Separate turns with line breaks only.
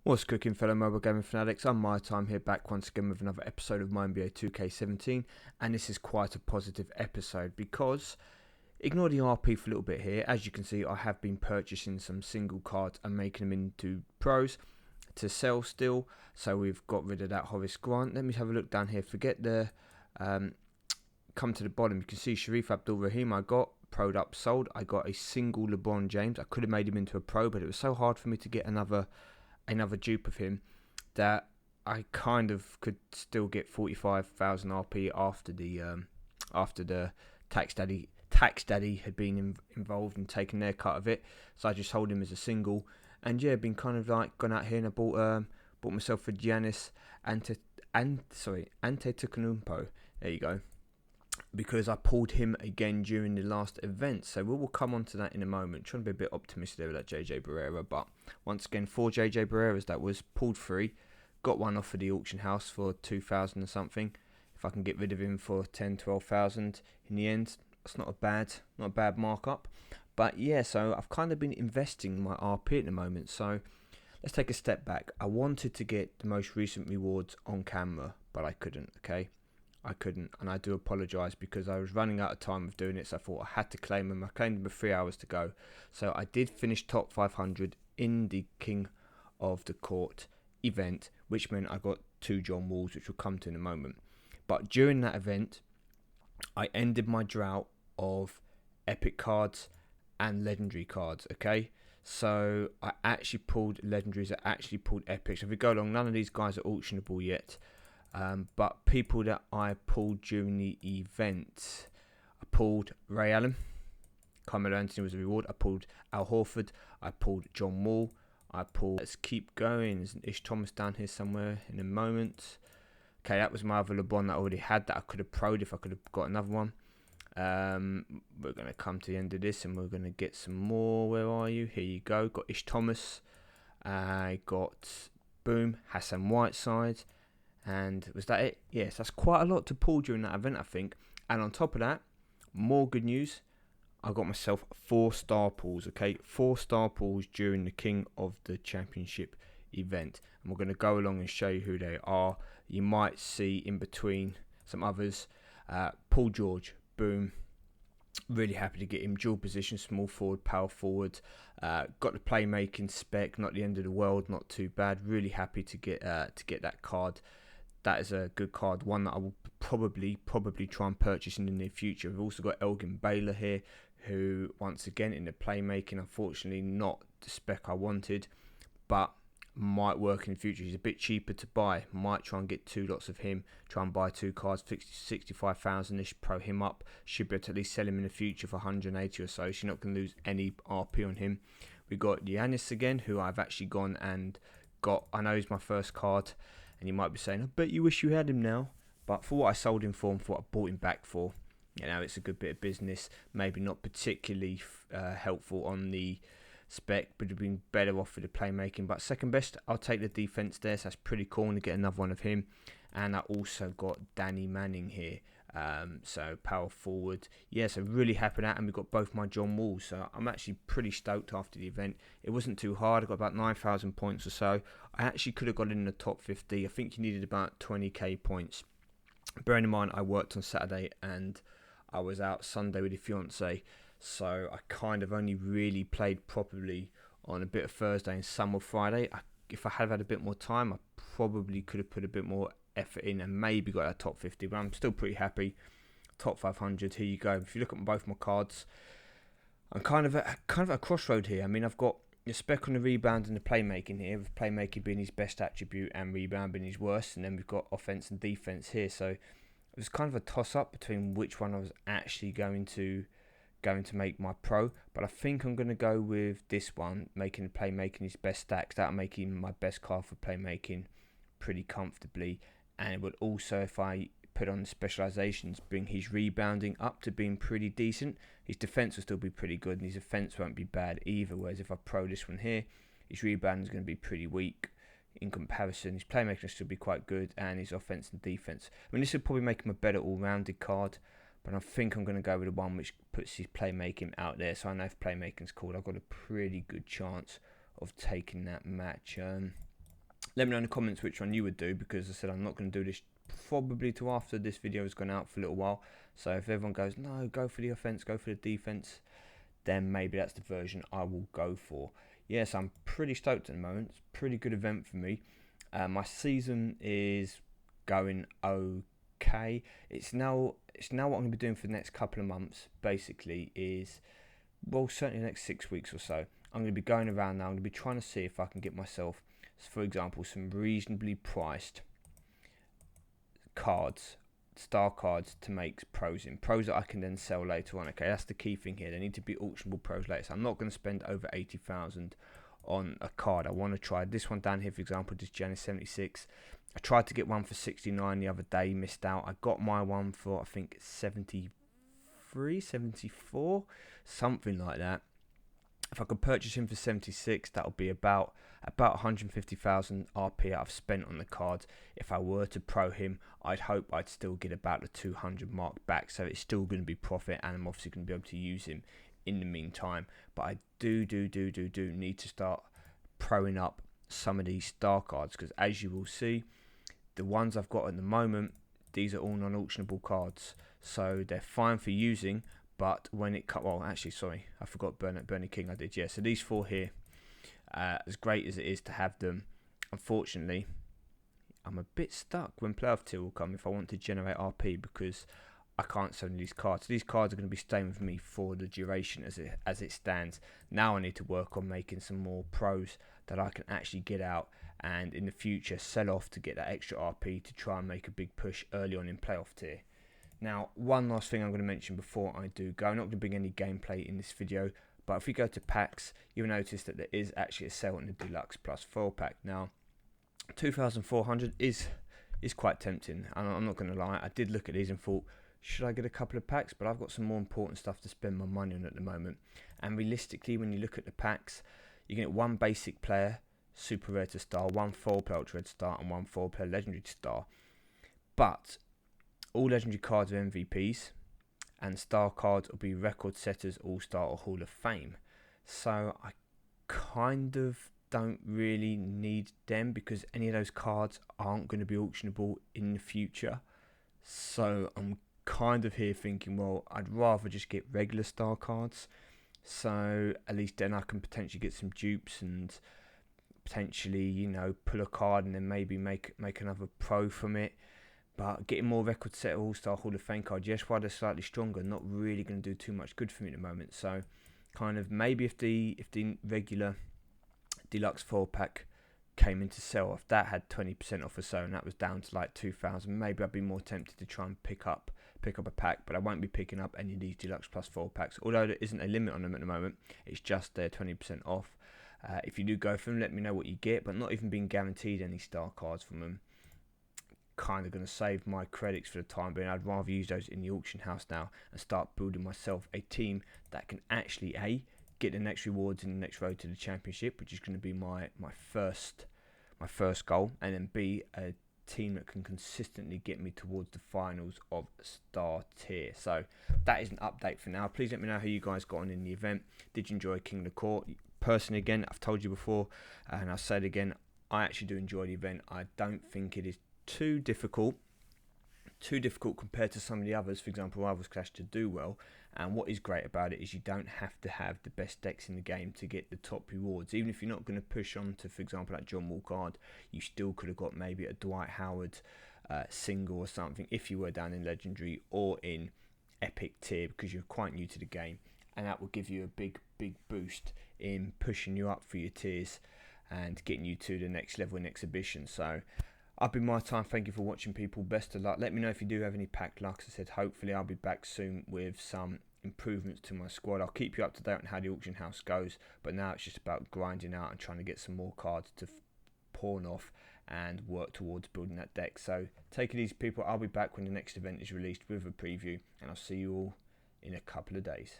What's cooking, fellow mobile gaming fanatics? I'm MyTyme here, back once again with another episode of MyNBA2k17, and this is quite a positive episode because, ignore the RP for a little bit here. As you can see, I have been purchasing some single cards and making them into pros to sell still, so we've got rid of that Horace Grant. Let me have a look down here. Forget the, come to the bottom, you can see Sharif Abdul-Rahim I got pro'd up, sold. I got a single LeBron James. I could have made him into a pro, but it was so hard for me to get another dupe of him that I kind of could still get 45,000 RP after the tax daddy had been involved and taken their cut of it. So I just hold him as a single, and yeah, been kind of like gone out here and I bought myself a Giannis Antetokounmpo. There you go, because I pulled him again during the last event. So we will come on to that in a moment. Trying to be a bit optimistic there with that JJ Barrera, but once again, 4 JJ Barreras that was pulled free. Got one off of the auction house for 2,000 or something. If I can get rid of him for 10, 12,000 in the end, that's not a bad markup. But yeah, so I've kind of been investing my RP at the moment. So let's take a step back. I wanted to get the most recent rewards on camera, but I couldn't. Okay, I couldn't, and I do apologise because I was running out of time of doing it, so I thought I had to claim them. I claimed them with 3 hours to go, so I did finish top 500 in the King of the Court event, which meant I got 2 John Walls, which we'll come to in a moment. But during that event, I ended my drought of epic cards and legendary cards, okay? So I actually pulled legendaries, I actually pulled epics. If we go along, none of these guys are auctionable yet. But people that I pulled during the event, I pulled Ray Allen, Carmelo Anthony was a reward. I pulled Al Horford, I pulled John Wall, I pulled. Let's keep going. There's an Ish Thomas down here somewhere in a moment. Okay, that was my other LeBron that I already had that I could have pro'd if I could have got another one. We're going to come to the end of this and we're going to get some more. Where are you? Here you go. Got Ish Thomas. I got boom Hassan Whiteside. And was that it? Yes, that's quite a lot to pull during that event, I think. And on top of that, more good news. I got myself 4 star pulls, okay? 4 star pulls during the King of the Championship event. And we're going to go along and show you who they are. You might see in between some others. Paul George, boom. Really happy to get him. Dual position, small forward, power forward. Got the playmaking spec, not the end of the world, not too bad. Really happy to get that card. That is a good card, one that I will probably try and purchase in the near future. We've also got Elgin Baylor here, who, once again, in the playmaking, unfortunately not the spec I wanted, but might work in the future. He's a bit cheaper to buy. Might try and get 2 lots of him, try and buy 2 cards, 65,000-ish, pro him up. Should be able to at least sell him in the future for 180 or so, so you're not going to lose any RP on him. We got Giannis again, who I've actually gone and got. I know he's my first card, and you might be saying, I bet you wish you had him now. But for what I sold him for and for what I bought him back for, you know, it's a good bit of business. Maybe not particularly helpful on the spec, but it'd been better off for the playmaking. But second best, I'll take the defense there. So that's pretty cool to get another one of him. And I also got Danny Manning here. So power forward. Yeah, so really happy with that. And we've got both my John Walls. So I'm actually pretty stoked after the event. It wasn't too hard. I got about 9,000 points or so. I actually could have got in the top 50. I think you needed about 20k points. Bearing in mind, I worked on Saturday and I was out Sunday with the fiance. So I kind of only really played properly on a bit of Thursday and some of Friday. If I had a bit more time, I probably could have put a bit more effort in and maybe got a top 50, but I'm still pretty happy. Top 500, here you go. If you look at both my cards, I'm kind of at a crossroad here. I mean, I've got the spec on the rebound and the playmaking here, with playmaking being his best attribute and rebound being his worst, and then we've got offense and defense here. So it was kind of a toss up between which one I was actually going to make my pro, but I think I'm going to go with this one, making the playmaking his best stacks. That'll make him my best card for playmaking pretty comfortably, and it would also, if I put on the specializations, bring his rebounding up to being pretty decent. His defense will still be pretty good and his offense won't be bad either, whereas if I pro this one here, his rebounding is going to be pretty weak in comparison. His playmaking will still be quite good, and his offense and defense, I mean, this would probably make him a better all-rounded card, but I think I'm going to go with the one which puts his playmaking out there. So I know if playmaking's called, I've got a pretty good chance of taking that match. Let me know in the comments which one you would do, because I said I'm not going to do this probably till after this video has gone out for a little while. So if everyone goes, no, go for the offense, go for the defense, then maybe that's the version I will go for. Yes, I'm pretty stoked at the moment. It's a pretty good event for me. My season is going okay. It's now what I'm going to be doing for the next couple of months. Basically, is certainly the next 6 weeks or so. I'm going to be going around now. I'm going to be trying to see if I can get myself, for example, some reasonably priced cards, star cards to make pros that I can then sell later on. Okay, that's the key thing here. They need to be auctionable pros later. So I'm not going to spend over 80,000 on a card. I want to try this one down here, for example, this Giannis 76. I tried to get one for 69 the other day, missed out. I got my one for I think 73, 74, something like that. If I could purchase him for 76, that would be about 150,000 RP I've spent on the cards. If I were to pro him, I'd hope I'd still get about the 200 mark back. So it's still going to be profit, and I'm obviously going to be able to use him in the meantime. But I do need to start proing up some of these star cards, because as you will see, the ones I've got at the moment, these are all non-auctionable cards. So they're fine for using, but when it cut, well, actually, sorry, I forgot Bernie King. I did, yeah. So these four here, as great as it is to have them, unfortunately, I'm a bit stuck when playoff tier will come if I want to generate RP, because I can't sell these cards. So these cards are going to be staying with me for the duration as it stands. Now I need to work on making some more pros that I can actually get out, and in the future sell off to get that extra RP to try and make a big push early on in playoff tier. Now, one last thing I'm going to mention before I do go. I'm not going to bring any gameplay in this video, but if we go to packs, you'll notice that there is actually a sale on the Deluxe Plus foil pack. Now, 2,400 is quite tempting, and I'm not going to lie. I did look at these and thought, should I get a couple of packs? But I've got some more important stuff to spend my money on at the moment. And realistically, when you look at the packs, you get one basic player, super rare to star, one foil player ultra rare to star, and one foil player legendary to star. But all legendary cards are MVPs, and star cards will be record setters, all-star, or Hall of Fame. So I kind of don't really need them, because any of those cards aren't going to be auctionable in the future. So I'm kind of here thinking, well, I'd rather just get regular star cards, so at least then I can potentially get some dupes and potentially, you know, pull a card and then maybe make another pro from it. But getting more record set all-star Hall of Fame card, yes, while they're slightly stronger, not really going to do too much good for me at the moment. So kind of maybe if the regular deluxe foil pack came into sell, if that had 20% off or so, and that was down to like 2,000, maybe I'd be more tempted to try and pick up a pack. But I won't be picking up any of these deluxe plus foil packs, although there isn't a limit on them at the moment. It's just they're 20% off. If you do go for them, let me know what you get, but not even being guaranteed any star cards from them. Kind of going to save my credits for the time being. I'd rather use those in the auction house now and start building myself a team that can actually get the next rewards in the next road to the championship, which is going to be my first goal, and then B, a team that can consistently get me towards the finals of star tier. So that is an update for now. Please let me know how you guys got on in the event. Did you enjoy King of the Court? Personally, again, I've told you before, and I'll say it again, I actually do enjoy the event. I don't think it is too difficult compared to some of the others, for example Rivals Clash, to do well. And what is great about it is you don't have to have the best decks in the game to get the top rewards. Even if you're not going to push on to, for example, like John Wall card, you still could have got maybe a Dwight Howard single or something if you were down in Legendary or in Epic tier, because you're quite new to the game, and that will give you a big boost in pushing you up for your tiers and getting you to the next level in exhibition. So I've been MyTyme. Thank you for watching, people. Best of luck. Let me know if you do have any pack luck. As I said, hopefully I'll be back soon with some improvements to my squad. I'll keep you up to date on how the auction house goes, but now it's just about grinding out and trying to get some more cards to pawn off and work towards building that deck. So take it easy, people. I'll be back when the next event is released with a preview, and I'll see you all in a couple of days.